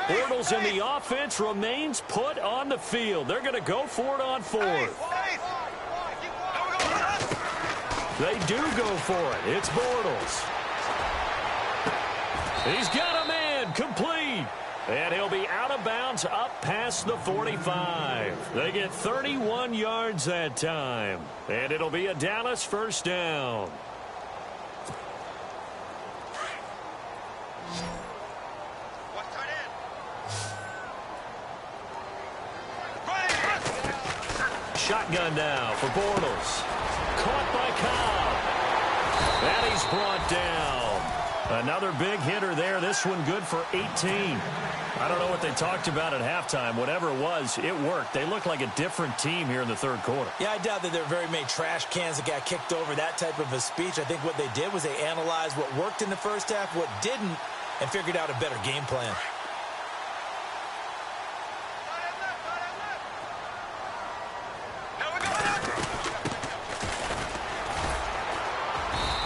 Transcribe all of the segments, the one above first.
Bortles in the offense remains put on the field. They're going to go for it on fourth. They do go for it. It's Bortles. He's got a man complete. And he'll be out of bounds up past the 45. They get 31 yards that time. And it'll be a Dallas first down. Shotgun now for Bortles. Caught by Cobb. And he's brought down. Another big hitter there. This one good for 18. I don't know what they talked about at halftime. Whatever it was, it worked. They look like a different team here in the third quarter. Yeah, I doubt that there were very many trash cans that got kicked over, that type of a speech. I think what they did was they analyzed what worked in the first half, what didn't, and figured out a better game plan.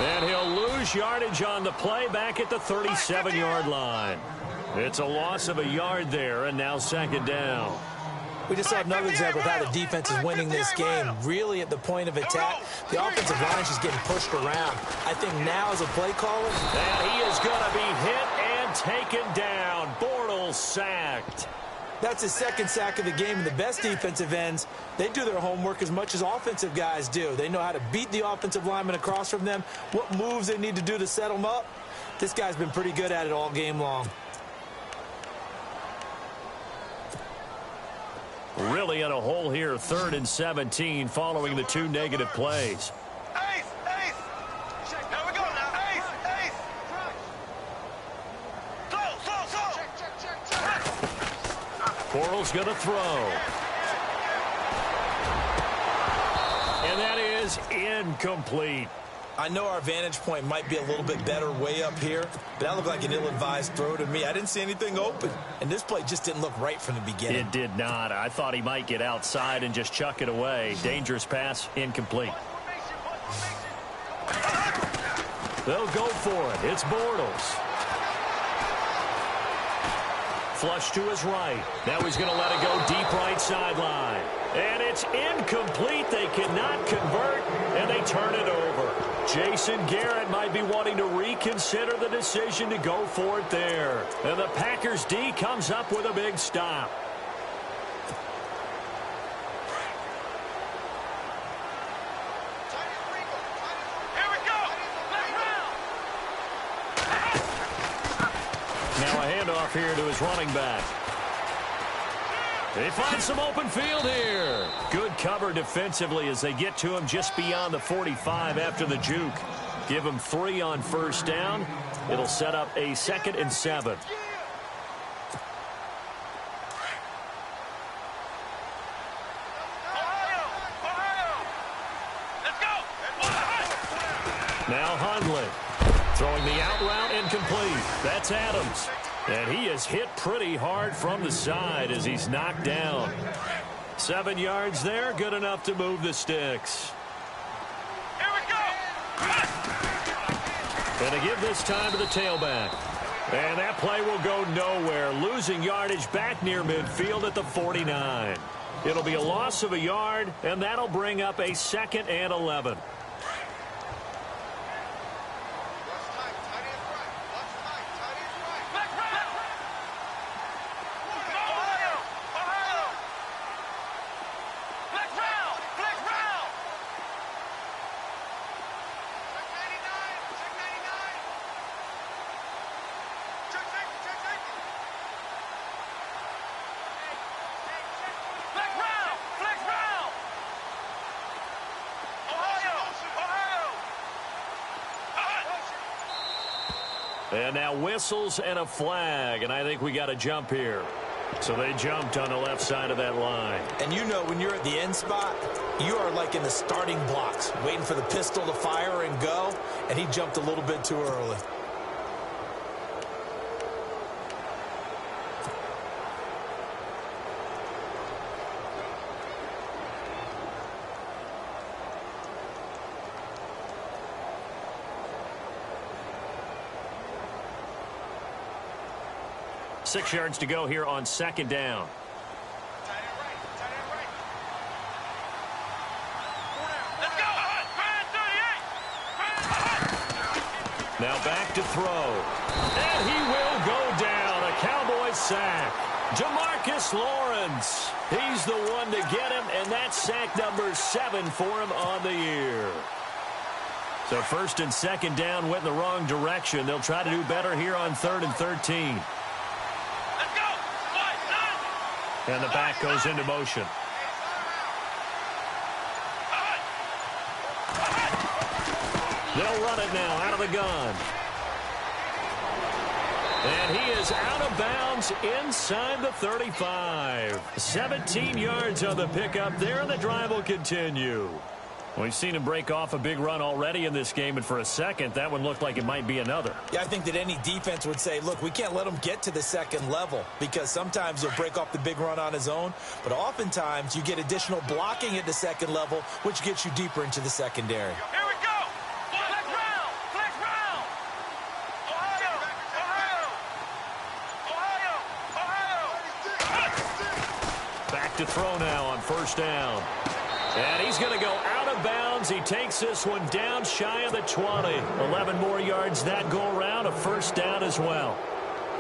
And he'll lose yardage on the play back at the 37-yard line. It's a loss of a yard there, and now second down. We just saw another example of how the defense is winning this game. Really at the point of attack, the offensive line is just getting pushed around. I think now as a play caller. And he is going to be hit and taken down. Bortles sacked. That's his second sack of the game, and the best defensive ends, they do their homework as much as offensive guys do. They know how to beat the offensive lineman across from them, what moves they need to do to set them up. This guy's been pretty good at it all game long. Really in a hole here, 3rd and 17, following the 2 negative plays. Bortles going to throw. And that is incomplete. I know our vantage point might be a little bit better way up here, but that looked like an ill-advised throw to me. I didn't see anything open, and this play just didn't look right from the beginning. It did not. I thought he might get outside and just chuck it away. Dangerous pass, incomplete. They'll go for it. It's Bortles. Flush to his right. Now he's going to let it go deep right sideline. And it's incomplete. They cannot convert, and they turn it over. Jason Garrett might be wanting to reconsider the decision to go for it there. And the Packers D comes up with a big stop. Now a handoff here to his running back. They find some open field here. Good cover defensively as they get to him just beyond the 45 after the juke. Give him 3 on first down. It'll set up a 2nd and 7. Now Hundley throwing the out route incomplete. That's Adams. And he is hit pretty hard from the side as he's knocked down. 7 yards there, good enough to move the sticks. Here we go. And to give this time to the tailback. And that play will go nowhere, losing yardage back near midfield at the 49. It'll be a loss of a yard, and that'll bring up a 2nd and 11. And now whistles and a flag, and I think we got a jump here. So they jumped on the left side of that line. And you know when you're at the end spot, you are like in the starting blocks, waiting for the pistol to fire and go, and he jumped a little bit too early. 6 yards to go here on second down. Let's go. Now back to throw. And he will go down. A Cowboys sack. Jamarcus Lawrence. He's the one to get him, and that's sack number 7 for him on the year. So first and second down went in the wrong direction. They'll try to do better here on 3rd and 13. Let's go. And the back goes into motion. They'll run it now out of the gun. And he is out of bounds inside the 35. 17 yards on the pickup there, and the drive will continue. We've seen him break off a big run already in this game, and for a second, that one looked like it might be another. Yeah, I think that any defense would say, look, we can't let him get to the second level because sometimes he'll break off the big run on his own, but oftentimes you get additional blocking at the second level, which gets you deeper into the secondary. Here we go. Flex round. Flex round. Ohio. Back to throw now on first down. And he's going to go out of bounds. He takes this one down shy of the 20. 11 more yards that go around, a first down as well.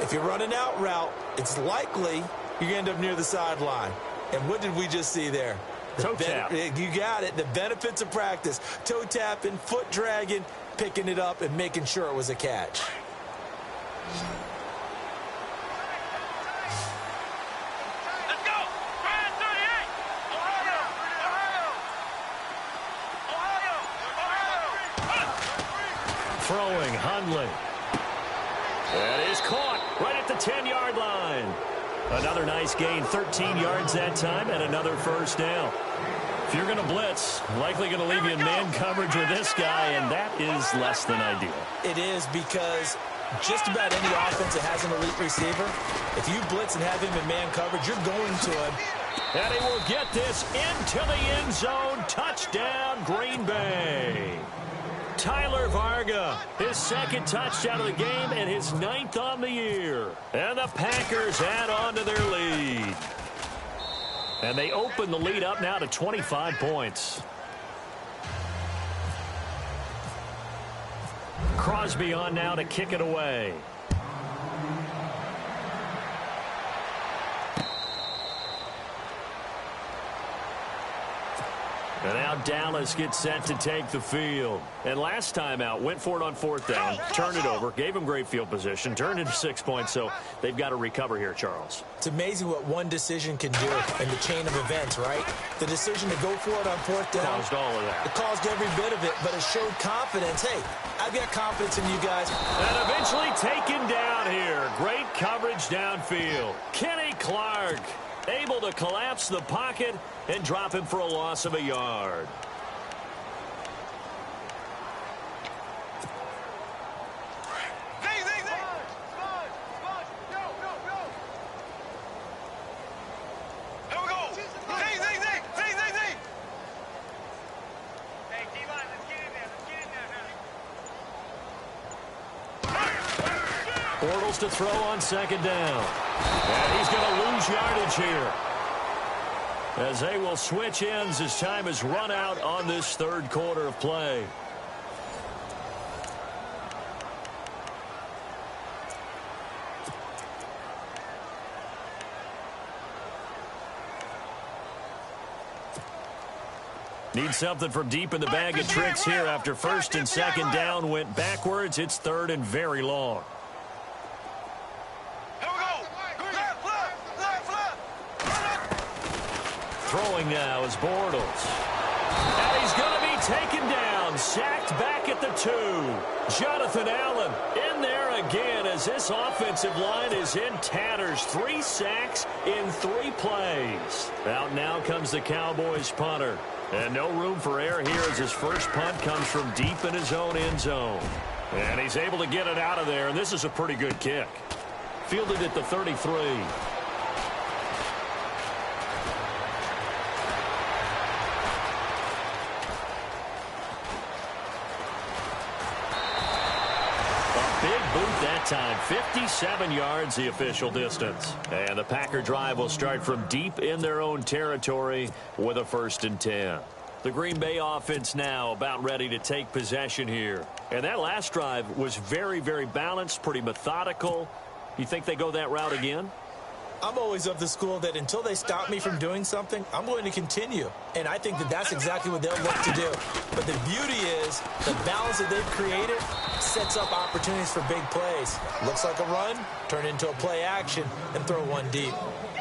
If you're running out route, it's likely you end up near the sideline. And what did we just see there? Toe tap. You got it. The benefits of practice. Toe tapping, foot dragging, picking it up, and making sure it was a catch. Let's go. 38. Ohio. Throwing, Hundley. That is caught right at the 10-yard line. Another nice gain, 13 yards that time, and another first down. If you're going to blitz, likely going to leave you in man coverage with this guy, and that is less than ideal. It is because just about any offense that has an elite receiver, if you blitz and have him in man coverage, you're going to him. And he will get this into the end zone. Touchdown, Green Bay. Tyler Varga, his second touchdown of the game and his 9th on the year. And the Packers add on to their lead. And they open the lead up now to 25 points. Crosby on now to kick it away. And now Dallas gets set to take the field. And last time out, went for it on 4th down, turned it over, gave him great field position, turned into 6 points, so they've got to recover here, Charles. It's amazing what one decision can do in the chain of events, right? The decision to go for it on 4th down. Caused all of that. It caused every bit of it, but it showed confidence. Hey, I've got confidence in you guys. And eventually taken down here. Great coverage downfield. Kenny Clark able to collapse the pocket and drop him for a loss of a yard. Bortles to throw on 2nd down. And he's going to lose yardage here, as they will switch ends as time is run out on this 3rd quarter of play. Need something from deep in the bag of tricks here after 1st and 2nd down went backwards. It's 3rd and very long. Throwing now is Bortles. And he's going to be taken down, sacked back at the 2. Jonathan Allen in there again as this offensive line is in tatters. 3 sacks in 3 plays. Out now comes the Cowboys punter. And no room for error here as his first punt comes from deep in his own end zone. And he's able to get it out of there, and this is a pretty good kick. Fielded at the 33. time. 57 yards, the official distance. And the Packer drive will start from deep in their own territory with a 1st and 10. The Green Bay offense now about ready to take possession here. And that last drive was very, very balanced, pretty methodical. You think they go that route again? I'm always of the school that until they stop me from doing something, I'm going to continue. And I think that that's exactly what they'll look to do. But the beauty is the balance that they've created sets up opportunities for big plays. Looks like a run, turn into a play action, and throw one deep.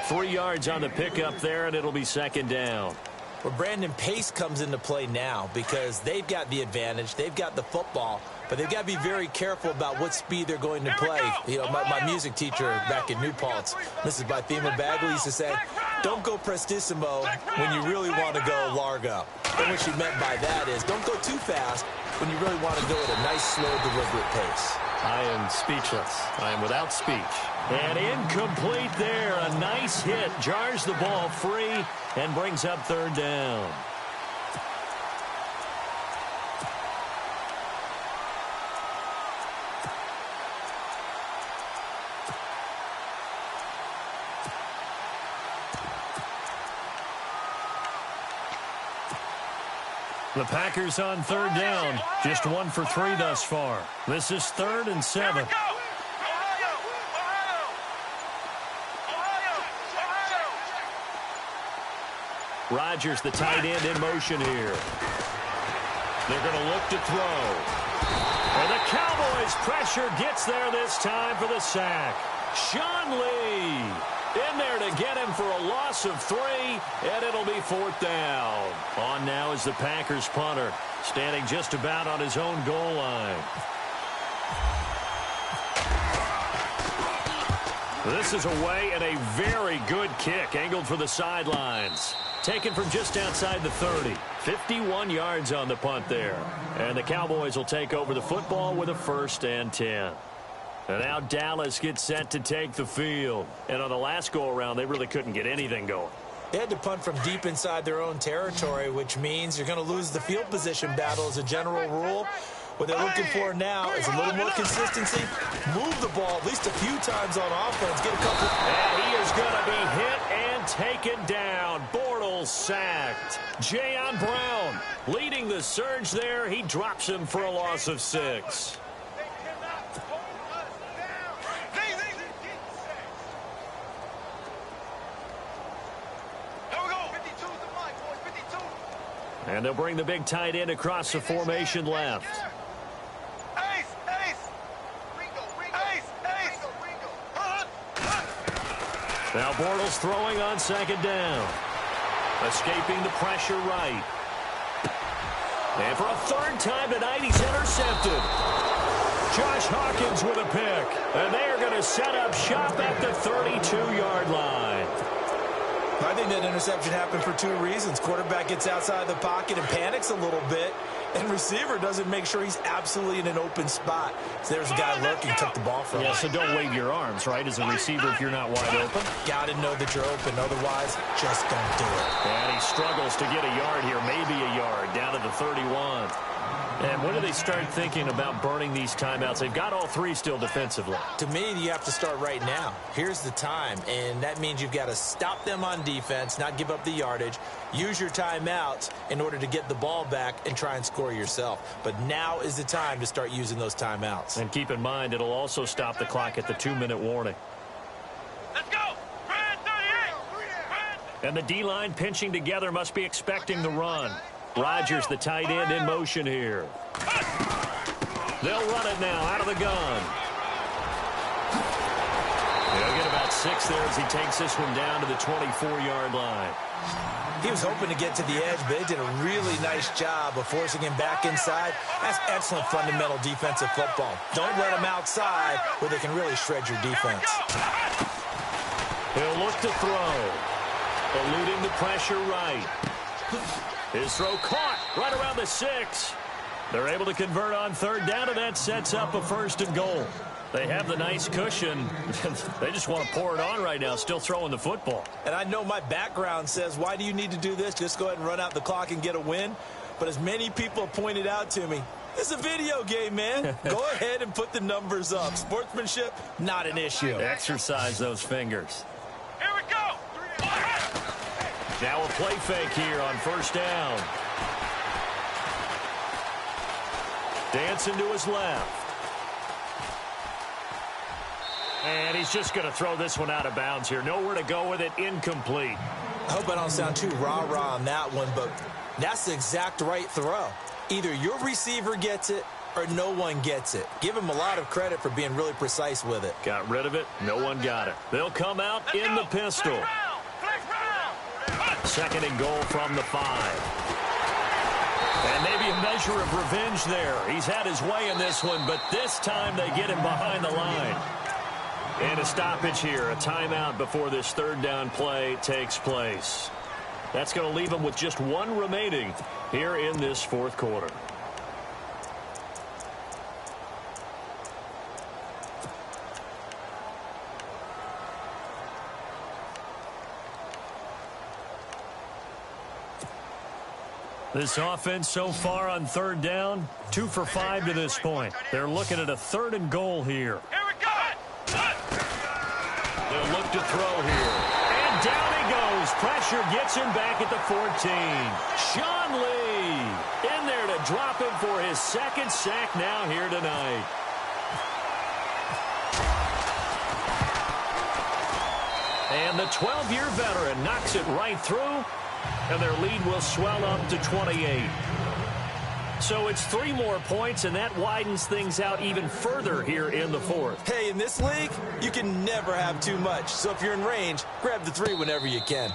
3 yards on the pickup there, and it'll be 2nd down. Well, Brandon, pace comes into play now because they've got the advantage. They've got the football, but they've got to be very careful about what speed they're going to play. You know, my music teacher back in New Paltz, Mrs. Bythema Bagley, used to say, don't go prestissimo when you really want to go largo. And what she meant by that is don't go too fast when you really want to go at a nice, slow, deliberate pace. I am speechless. I am without speech. And incomplete there. A nice hit. Jars the ball free and brings up 3rd down. The Packers on 3rd down. Just 1 for 3 thus far. This is 3rd and 7. Rodgers, the tight end, in motion here. They're going to look to throw. And the Cowboys' pressure gets there this time for the sack. Sean Lee in there to get him for a loss of 3, and it'll be 4th down. On now is the Packers punter, standing just about on his own goal line. This is away and a very good kick, angled for the sidelines. Taken from just outside the 30. 51 yards on the punt there. And the Cowboys will take over the football with a 1st and 10. And now Dallas gets set to take the field. And on the last go-around, they really couldn't get anything going. They had to punt from deep inside their own territory, which means you're going to lose the field position battle as a general rule. What they're looking for now is a little more consistency. Move the ball at least a few times on offense. Get a couple. And he is going to be hit and taken down. Bortles sacked. Jayon Brown leading the surge there. He drops him for a loss of 6. And they'll bring the big tight end across the formation left. Now Bortles throwing on 2nd down. Escaping the pressure right. And for a 3rd time tonight, he's intercepted. Josh Hawkins with a pick. And they are going to set up shop at the 32-yard line. I think that interception happened for 2 reasons. Quarterback gets outside the pocket and panics a little bit, and receiver doesn't make sure he's absolutely in an open spot. So there's a guy lurking, took the ball from him. Yeah, so don't wave your arms, right, as a receiver if you're not wide open. Got to know that you're open. Otherwise, just don't do it. And he struggles to get a yard here, maybe a yard, down to the 31. And when do they start thinking about burning these timeouts? They've got all 3 still defensively. To me, you have to start right now. Here's the time, and that means you've got to stop them on defense, not give up the yardage, use your timeouts in order to get the ball back and try and score yourself. But now is the time to start using those timeouts. And keep in mind, it'll also stop the clock at the 2-minute warning. Let's go! Brand 38! And the D-line pinching together must be expecting the run. Rodgers, the tight end, in motion here. They'll run it now out of the gun. They'll get about 6 there as he takes this one down to the 24-yard line. He was hoping to get to the edge, but they did a really nice job of forcing him back inside. That's excellent fundamental defensive football. Don't let him outside where they can really shred your defense. He'll look to throw. Eluding the pressure right. His throw caught right around the 6. They're able to convert on 3rd down, and that sets up a 1st and goal. They have the nice cushion. They just want to pour it on right now, still throwing the football. And I know my background says, why do you need to do this? Just go ahead and run out the clock and get a win. But as many people have pointed out to me, It's a video game, man. Go ahead and put the numbers up. Sportsmanship, not an issue. Exercise those fingers. Here we go. Now a play fake here on first down. Dancing to his left. And he's just going to throw this one out of bounds here. Nowhere to go with it. Incomplete. I hope I don't sound too rah-rah on that one, but that's the exact right throw. Either your receiver gets it or no one gets it. Give him a lot of credit for being really precise with it. Got rid of it. No one got it. They'll come out in the pistol. Flex round. Second and goal from the 5. And maybe a measure of revenge there. He's had his way in this one, but this time they get him behind the line. And a stoppage here, a timeout before this third down play takes place. That's going to leave him with just one remaining here in this fourth quarter. This offense so far on third down, 2 for 5 to this point. They're looking at a third and goal here. Here we go. They'll look to throw here. And down he goes. Pressure gets him back at the 14. Sean Lee in there to drop him for his second sack now here tonight. And the 12-year veteran knocks it right through. And their lead will swell up to 28. So it's 3 more points, and that widens things out even further here in the fourth. Hey, in this league, you can never have too much. So if you're in range, grab the 3 whenever you can.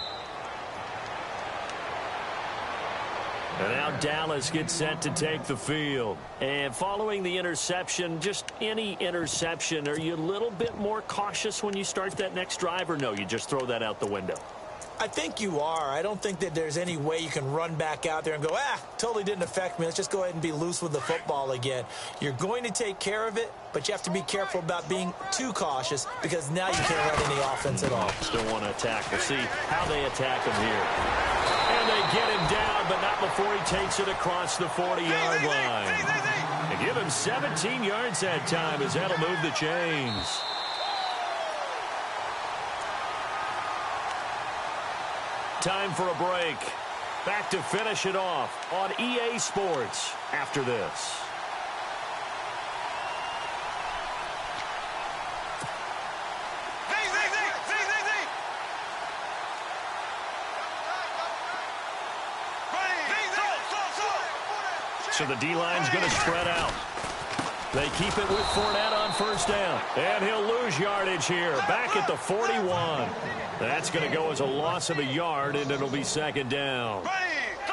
And now Dallas gets set to take the field. And following the interception, just any interception, are you a little bit more cautious when you start that next drive, or no, you just throw that out the window? I think you are. I don't think that there's any way you can run back out there and go, totally didn't affect me. Let's just go ahead and be loose with the football again. You're going to take care of it, but you have to be careful about being too cautious because now you can't run any offense at all. Still want to attack. We'll see how they attack him here. And they get him down, but not before he takes it across the 40-yard line. They give him 17 yards that time as that'll move the chains. Time for a break. Back to finish it off on EA Sports after this. So the D-line's going to spread out. They keep it with Fournette on first down. And he'll lose yardage here. Back at the 41. That's going to go as a loss of a yard, and it'll be second down.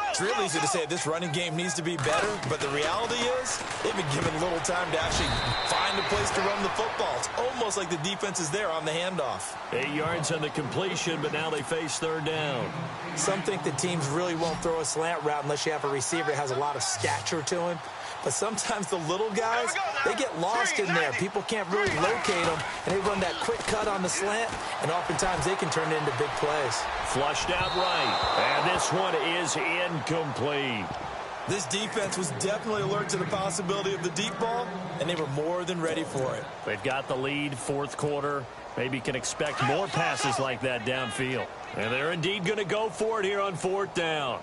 It's real easy to say this running game needs to be better, but the reality is they've been given little time to actually find a place to run the football. It's almost like the defense is there on the handoff. 8 yards on the completion, but now they face third down. Some think the teams really won't throw a slant route unless you have a receiver that has a lot of stature to him. But sometimes the little guys, they get lost in there. People can't really locate them, and they run that quick cut on the slant, and oftentimes they can turn it into big plays. Flushed out right, and this one is incomplete. This defense was definitely alert to the possibility of the deep ball, and they were more than ready for it. They've got the lead, fourth quarter. Maybe can expect more passes like that downfield. And they're indeed going to go for it here on fourth down.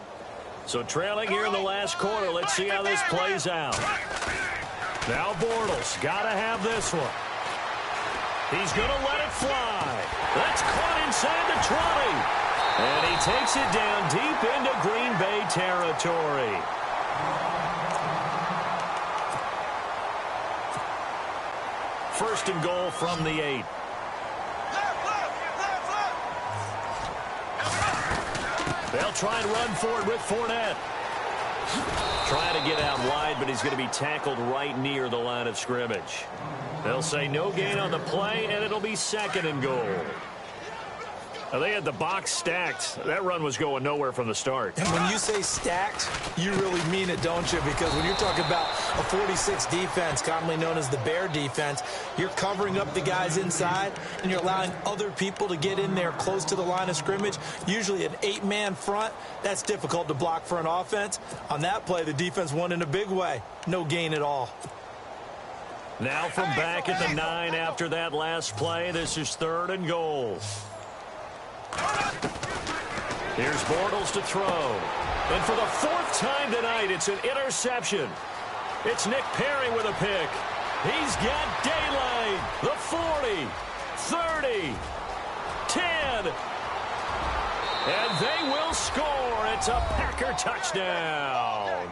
So trailing here in the last quarter, let's see how this plays out. Now Bortles got to have this one. He's going to let it fly. That's caught inside the 20. And he takes it down deep into Green Bay territory. First and goal from the 8. They'll try and run for it with Fournette. Trying to get out wide, but he's going to be tackled right near the line of scrimmage. They'll say no gain on the play, and it'll be second and goal. They had the box stacked. That run was going nowhere from the start. And when you say stacked, you really mean it, don't you? Because when you're talking about a 46 defense, commonly known as the Bear defense, you're covering up the guys inside, and you're allowing other people to get in there close to the line of scrimmage. Usually an 8-man front, that's difficult to block for an offense. On that play, the defense won in a big way. No gain at all. Now from back at the 9 after that last play, this is 3rd and goal. Here's Bortles to throw. And for the 4th time tonight, it's an interception. It's Nick Perry with a pick. He's got daylight. The 40, 30, 10. And they will score. It's a Packer touchdown.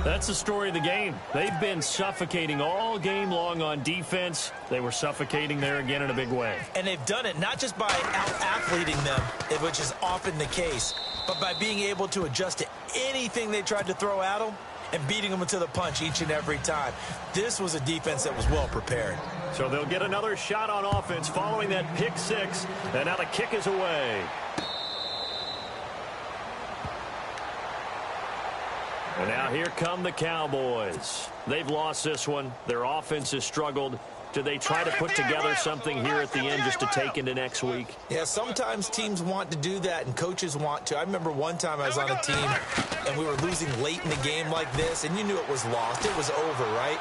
That's the story of the game. They've been suffocating all game long on defense. They were suffocating there again in a big way. And they've done it not just by out-athleting them, which is often the case, but by being able to adjust to anything they tried to throw at them and beating them to the punch each and every time. This was a defense that was well prepared. So they'll get another shot on offense following that pick 6, and now the kick is away. And now here come the Cowboys. They've lost this one. Their offense has struggled. Do they try to put together something here at the end just to take into next week? Yeah, sometimes teams want to do that and coaches want to. I remember one time I was on a team and we were losing late in the game like this, and you knew it was lost. It was over, right?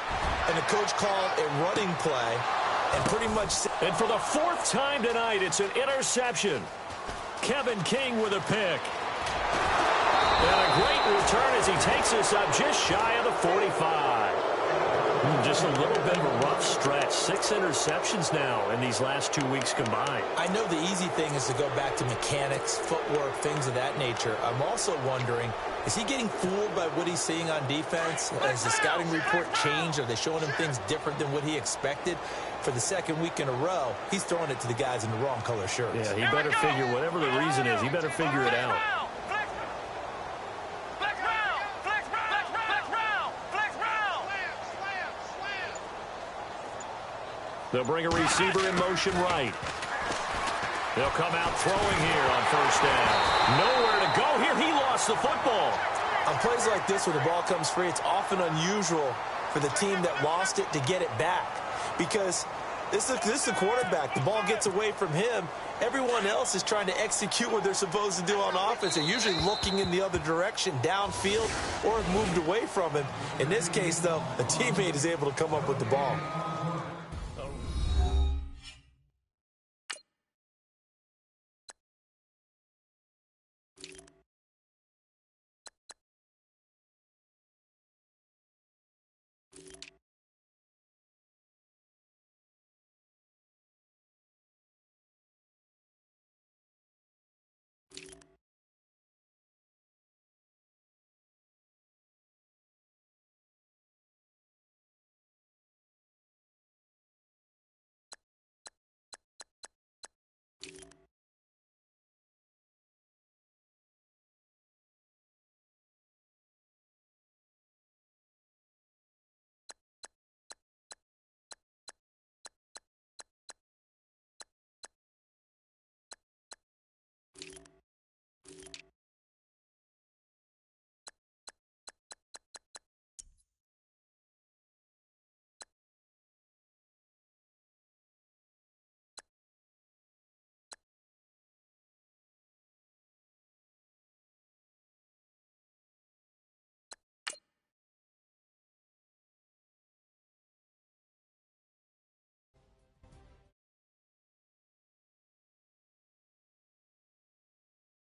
And the coach called a running play and pretty much said... And for the 4th time tonight, it's an interception. Kevin King with a pick. And a great return as he takes us up just shy of the 45. Just a little bit of a rough stretch. 6 interceptions now in these last 2 weeks combined. I know the easy thing is to go back to mechanics, footwork, things of that nature. I'm also wondering, is he getting fooled by what he's seeing on defense? Has the scouting report changed? Are they showing him things different than what he expected? For the 2nd week in a row, he's throwing it to the guys in the wrong color shirts. Yeah, he better figure, whatever the reason is, he better figure it out. They'll bring a receiver in motion right. They'll come out throwing here on 1st down. Nowhere to go here. He lost the football. On plays like this where the ball comes free, it's often unusual for the team that lost it to get it back. Because this is the quarterback. The ball gets away from him. Everyone else is trying to execute what they're supposed to do on offense. They're usually looking in the other direction, downfield, or have moved away from him. In this case, though, a teammate is able to come up with the ball.